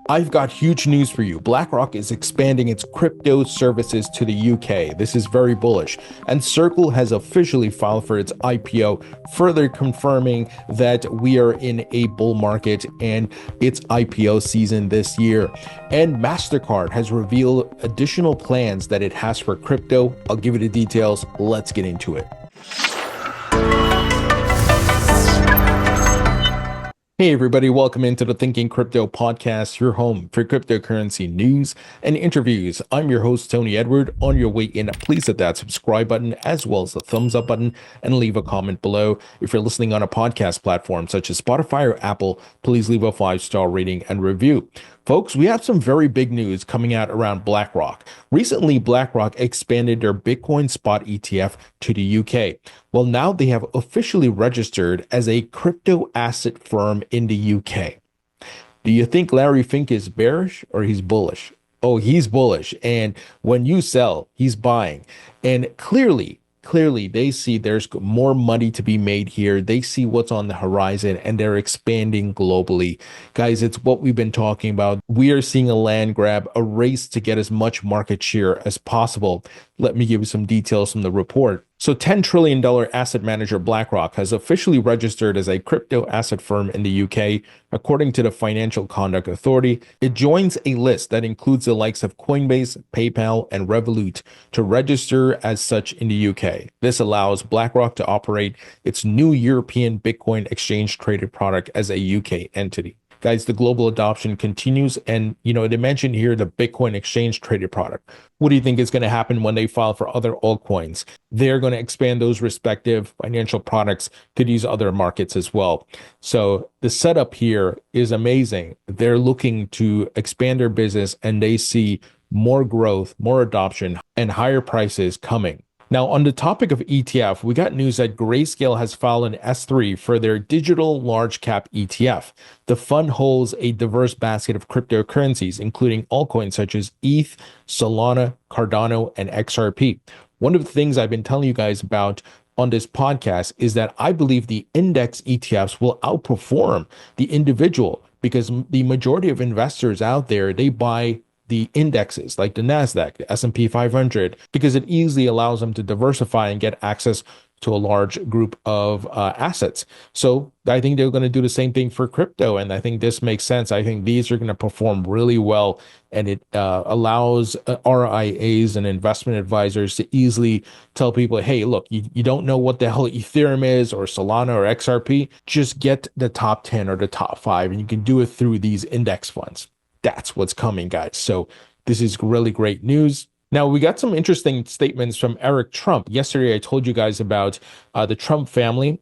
I've got huge news for you. BlackRock is expanding its crypto services to the UK. This is very bullish. And Circle has officially filed for its IPO, further confirming that we are in a bull market and it's IPO season this year. And Mastercard has revealed additional plans that it has for crypto. I'll give you the details. Let's get into it. Hey everybody, welcome into the Thinking Crypto podcast, your home for cryptocurrency news and interviews. I'm your host, Tony Edward. On your way in, please hit that subscribe button as well as the thumbs up button and leave a comment below. If you're listening on a podcast platform such as Spotify or Apple, please leave a 5-star rating and review. Folks, we have some very big news coming out around BlackRock. Recently, BlackRock expanded their Bitcoin spot ETF to the UK. Well, now they have officially registered as a crypto asset firm in the UK. Do you think Larry Fink is bearish or he's bullish? Oh, he's bullish. And when you sell, he's buying. And clearly, they see there's more money to be made here. They see what's on the horizon and they're expanding globally. Guys, it's what we've been talking about. We are seeing a land grab, a race to get as much market share as possible. Let me give you some details from the report. So $10 trillion asset manager BlackRock has officially registered as a crypto asset firm in the UK, according to the Financial Conduct Authority. It joins a list that includes the likes of Coinbase, PayPal, and Revolut to register as such in the UK. This allows BlackRock to operate its new European Bitcoin exchange traded product as a UK entity. Guys, the global adoption continues. And, they mentioned here the Bitcoin exchange traded product. What do you think is going to happen when they file for other altcoins? They're going to expand those respective financial products to these other markets as well. So the setup here is amazing. They're looking to expand their business and they see more growth, more adoption, and higher prices coming. Now, on the topic of ETF, we got news that Grayscale has filed an S3 for their digital large cap ETF. The fund holds a diverse basket of cryptocurrencies, including altcoins such as ETH, Solana, Cardano, and XRP. One of the things I've been telling you guys about on this podcast is that I believe the index ETFs will outperform the individual because the majority of investors out there, they buy the indexes like the NASDAQ, the S&P 500, because it easily allows them to diversify and get access to a large group of assets. So I think they're going to do the same thing for crypto. And I think this makes sense. I think these are going to perform really well. And it allows RIAs and investment advisors to easily tell people, hey, look, you don't know what the hell Ethereum is or Solana or XRP. Just get the top 10 or the top 5, and you can do it through these index funds. That's what's coming, guys. So this is really great news. Now, we got some interesting statements from Eric Trump. Yesterday, I told you guys about the Trump family,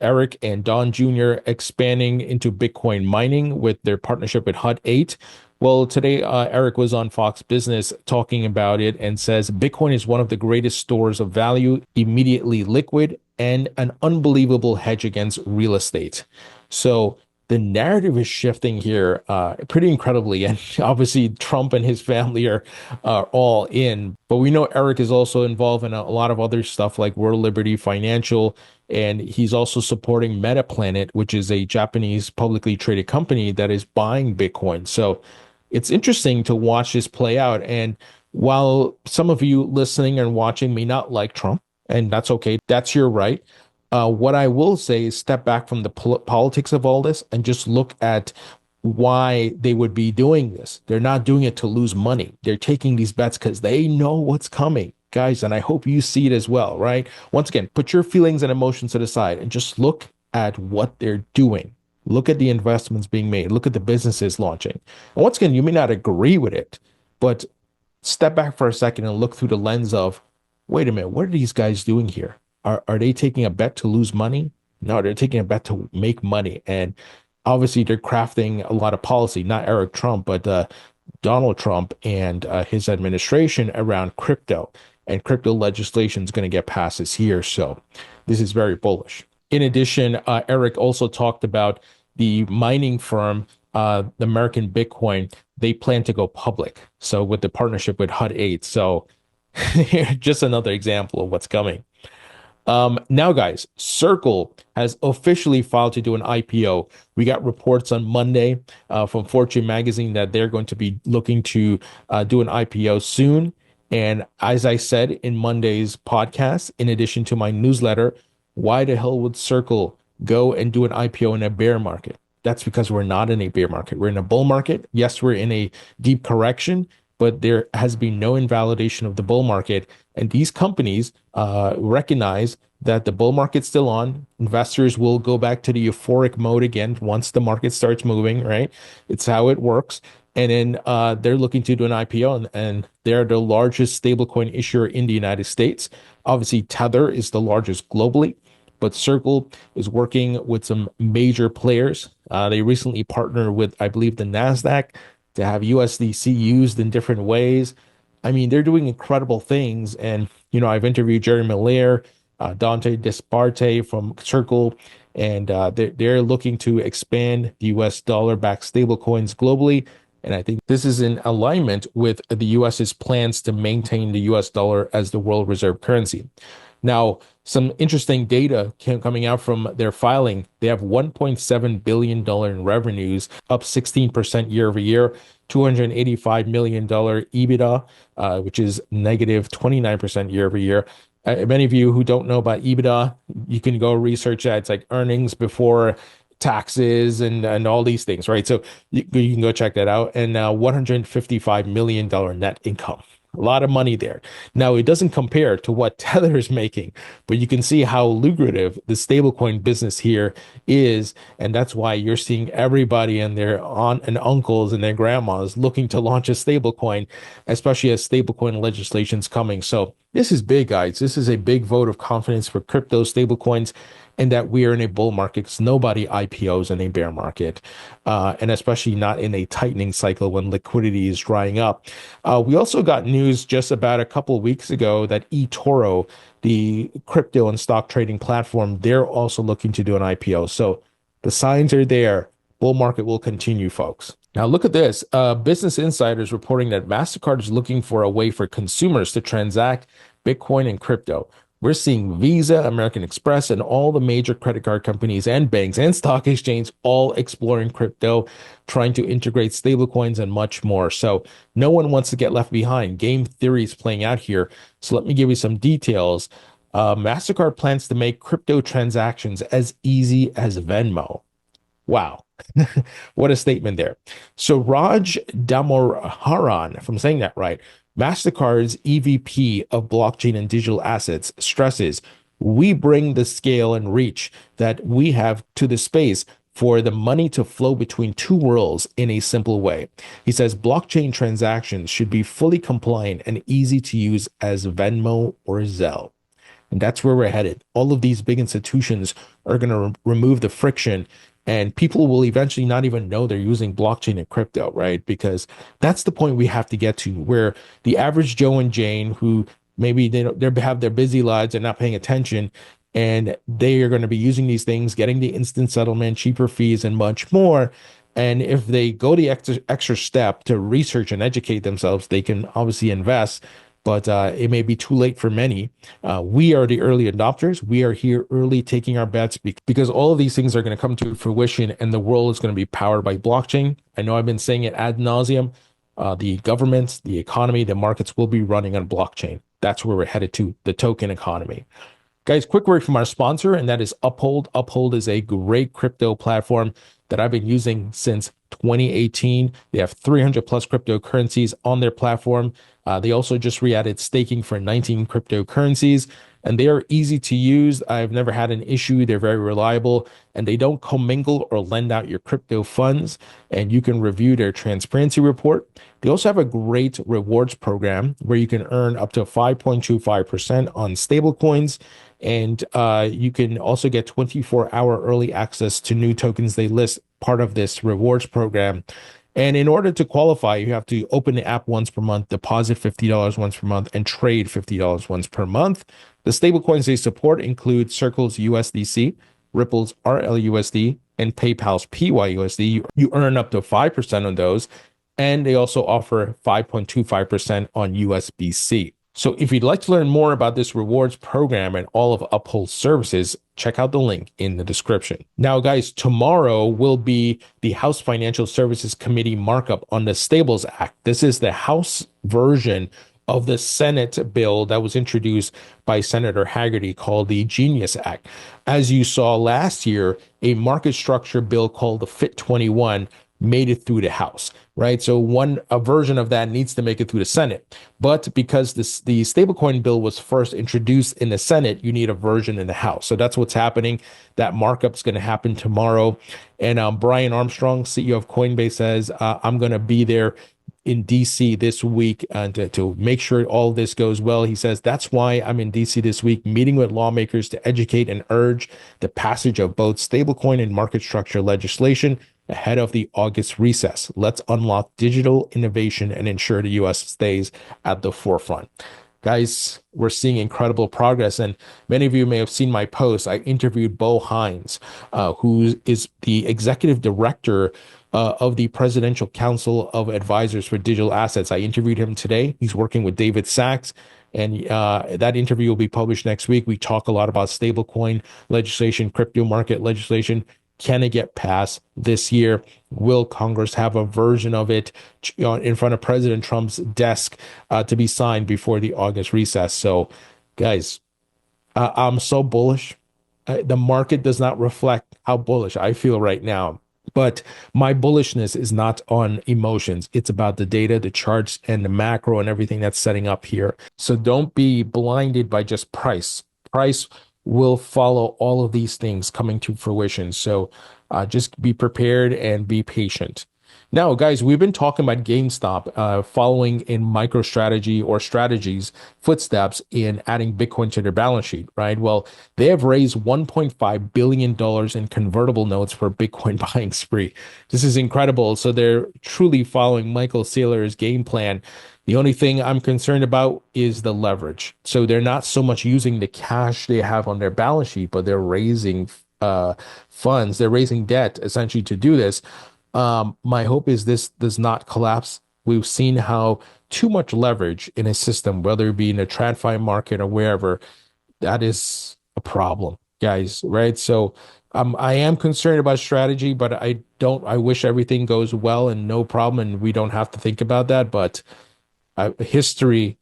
Eric and Don Jr. expanding into Bitcoin mining with their partnership with Hut 8. Well, today, Eric was on Fox Business talking about it and says Bitcoin is one of the greatest stores of value, immediately liquid, and an unbelievable hedge against real estate. So the narrative is shifting here pretty incredibly. And obviously, Trump and his family are all in. But we know Eric is also involved in a lot of other stuff like World Liberty Financial. And he's also supporting Metaplanet, which is a Japanese publicly traded company that is buying Bitcoin. So it's interesting to watch this play out. And while some of you listening and watching may not like Trump, and that's okay, that's your right. What I will say is step back from the politics of all this and just look at why they would be doing this. They're not doing it to lose money. They're taking these bets because they know what's coming, guys. And I hope you see it as well, right? Once again, put your feelings and emotions to the side and just look at what they're doing. Look at the investments being made. Look at the businesses launching. And once again, you may not agree with it, but step back for a second and look through the lens of, wait a minute, what are these guys doing here? Are they taking a bet to lose money? No, they're taking a bet to make money. And obviously they're crafting a lot of policy, not Eric Trump, but Donald Trump and his administration around crypto. And crypto legislation is going to get passed this year. So this is very bullish. In addition, Eric also talked about the mining firm, the American Bitcoin. They plan to go public. So with the partnership with Hut 8. So just another example of what's coming. Now, guys, Circle has officially filed to do an IPO. We got reports on Monday from Fortune magazine that they're going to be looking to do an IPO soon. And as I said in Monday's podcast, in addition to my newsletter, why the hell would Circle go and do an IPO in a bear market? That's because we're not in a bear market. We're in a bull market. Yes, we're in a deep correction, but there has been no invalidation of the bull market. And these companies recognize that the bull market's still on. Investors will go back to the euphoric mode again once the market starts moving, right? It's how it works. And then they're looking to do an IPO, and they're the largest stablecoin issuer in the United States. Obviously, Tether is the largest globally, but Circle is working with some major players. They recently partnered with, I believe, the NASDAQ to have USDC used in different ways. I mean, they're doing incredible things. And, I've interviewed Jerry Miller, Dante Disparte from Circle, and they're looking to expand the US dollar-backed stablecoins globally. And I think this is in alignment with the US's plans to maintain the US dollar as the world reserve currency. Now, some interesting data coming out from their filing. They have $1.7 billion in revenues, up 16% year over year, $285 million EBITDA, which is negative 29% year over year. Many of you who don't know about EBITDA, you can go research that. It's like earnings before taxes and all these things, right? So you can go check that out. And $155 million net income. A lot of money there. Now, it doesn't compare to what Tether is making, but you can see how lucrative the stablecoin business here is. And that's why you're seeing everybody and their aunt and uncles and their grandmas looking to launch a stablecoin, especially as stablecoin legislation's coming. So this is big, guys. This is a big vote of confidence for crypto stablecoins, and that we are in a bull market because nobody IPOs in a bear market, and especially not in a tightening cycle when liquidity is drying up. We also got news just about a couple of weeks ago that eToro, the crypto and stock trading platform, they're also looking to do an IPO. So the signs are there. Bull market will continue, folks. Now look at this. Business Insider reporting that Mastercard is looking for a way for consumers to transact Bitcoin and crypto. We're seeing Visa, American Express, and all the major credit card companies and banks and stock exchange all exploring crypto, trying to integrate stablecoins and much more. So no one wants to get left behind. Game theory is playing out here. So let me give you some details. Mastercard plans to make crypto transactions as easy as Venmo. Wow. What a statement there. So Raj Damoharan, if I'm saying that right, Mastercard's EVP of blockchain and digital assets, stresses we bring the scale and reach that we have to the space for the money to flow between two worlds in a simple way. He says blockchain transactions should be fully compliant and easy to use as Venmo or Zelle. And that's where we're headed. All of these big institutions are going to remove the friction, and people will eventually not even know they're using blockchain and crypto, right? Because that's the point we have to get to, where the average Joe and Jane, who maybe they have their busy lives and not paying attention, and they are going to be using these things, getting the instant settlement, cheaper fees, and much more. And if they go the extra step to research and educate themselves, they can obviously invest, but it may be too late for many. We are the early adopters. We are here early taking our bets because all of these things are going to come to fruition, and the world is going to be powered by blockchain. I know I've been saying it ad nauseum. The governments, the economy, the markets will be running on blockchain. That's where we're headed to, the token economy. Guys, quick word from our sponsor, and that is Uphold. Uphold is a great crypto platform that I've been using since 2018. They have 300 plus cryptocurrencies on their platform. They also just re-added staking for 19 cryptocurrencies, and they are easy to use. I've never had an issue. They're very reliable, and they don't commingle or lend out your crypto funds, and you can review their transparency report. They also have a great rewards program where you can earn up to 5.25% on stablecoins, and you can also get 24-hour early access to new tokens they list part of this rewards program. And in order to qualify, you have to open the app once per month, deposit $50 once per month, and trade $50 once per month. The stablecoins they support include Circle's USDC, Ripple's RLUSD, and PayPal's PYUSD. You earn up to 5% on those, and they also offer 5.25% on USBC. So if you'd like to learn more about this rewards program and all of Uphold's services, check out the link in the description. Now, guys, tomorrow will be the House Financial Services Committee markup on the Stables Act. This is the House version of the Senate bill that was introduced by Senator Haggerty called the Genius Act. As you saw last year, a market structure bill called the FIT 21 made it through the House, right? So a version of that needs to make it through the Senate. But because the stablecoin bill was first introduced in the Senate, you need a version in the House. So that's what's happening. That markup is going to happen tomorrow. And Brian Armstrong, CEO of Coinbase, says, I'm going to be there in DC this week to make sure all this goes well. He says, that's why I'm in DC this week, meeting with lawmakers to educate and urge the passage of both stablecoin and market structure legislation ahead of the August recess. Let's unlock digital innovation and ensure the US stays at the forefront. Guys, we're seeing incredible progress, and many of you may have seen my post. I interviewed Bo Hines, who is the executive director of the Presidential Council of Advisors for Digital Assets. I interviewed him today. He's working with David Sachs, and that interview will be published next week. We talk a lot about stablecoin legislation, crypto market legislation. Can it get passed this year? Will Congress have a version of it in front of President Trump's desk to be signed before the August recess? So, guys, I'm so bullish. The market does not reflect how bullish I feel right now. But my bullishness is not on emotions. It's about the data, the charts, and the macro and everything that's setting up here. So don't be blinded by just price. Price will follow all of these things coming to fruition. So just be prepared and be patient. Now, guys, we've been talking about GameStop following in MicroStrategy or Strategy's footsteps in adding Bitcoin to their balance sheet, right? Well, they have raised $1.5 billion in convertible notes for Bitcoin buying spree. This is incredible. So they're truly following Michael Saylor's game plan. The only thing I'm concerned about is the leverage. So they're not so much using the cash they have on their balance sheet, but they're raising funds. They're raising debt essentially to do this. My hope is this does not collapse. We've seen how too much leverage in a system, whether it be in a TradFi market or wherever, that is a problem, guys, right? So I am concerned about strategy, but I wish everything goes well and no problem and we don't have to think about that. But if history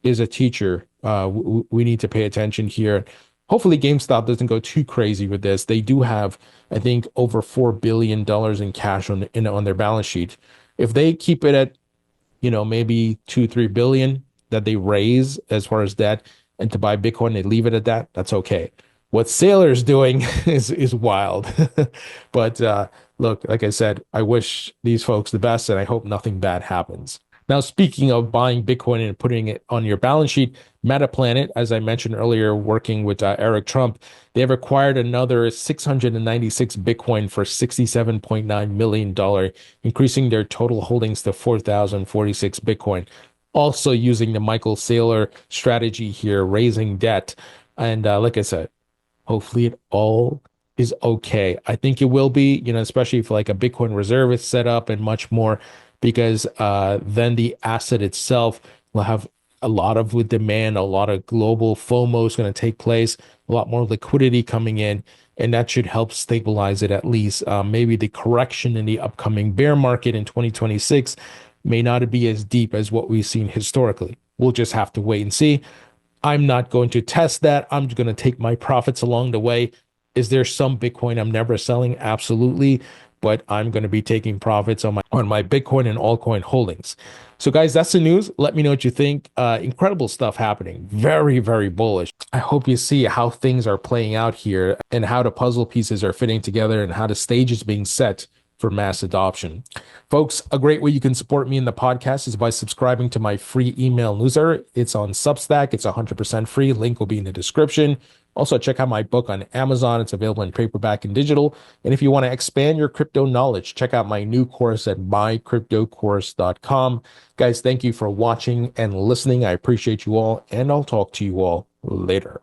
is a teacher, we need to pay attention here. Hopefully GameStop doesn't go too crazy with this. They do have, I think, over $4 billion in cash on their balance sheet. If they keep it at, maybe 2-3 billion that they raise as far as debt and to buy Bitcoin, they leave it at that, that's okay. What Saylor's doing is wild. But look, like I said, I wish these folks the best and I hope nothing bad happens. Now, speaking of buying Bitcoin and putting it on your balance sheet, Metaplanet, as I mentioned earlier, working with Eric Trump, they have acquired another 696 Bitcoin for $67.9 million, increasing their total holdings to 4,046 Bitcoin. Also using the Michael Saylor strategy here, raising debt. And like I said, hopefully it all is okay. I think it will be, especially if like a Bitcoin reserve is set up and much more, because then the asset itself will have a lot of demand, a lot of global FOMO is going to take place, a lot more liquidity coming in, and that should help stabilize it at least. Maybe the correction in the upcoming bear market in 2026 may not be as deep as what we've seen historically. We'll just have to wait and see. I'm not going to test that. I'm just going to take my profits along the way. Is there some Bitcoin I'm never selling? Absolutely. But I'm going to be taking profits on my Bitcoin and altcoin holdings. So guys, that's the news. Let me know what you think. Incredible stuff happening. Very, very bullish. I hope you see how things are playing out here and how the puzzle pieces are fitting together and how the stage is being set for mass adoption. Folks, a great way you can support me in the podcast is by subscribing to my free email newsletter. It's on Substack. It's 100% free. Link will be in the description. Also, check out my book on Amazon. It's available in paperback and digital. And if you want to expand your crypto knowledge, check out my new course at mycryptocourse.com. Guys, thank you for watching and listening. I appreciate you all, and I'll talk to you all later.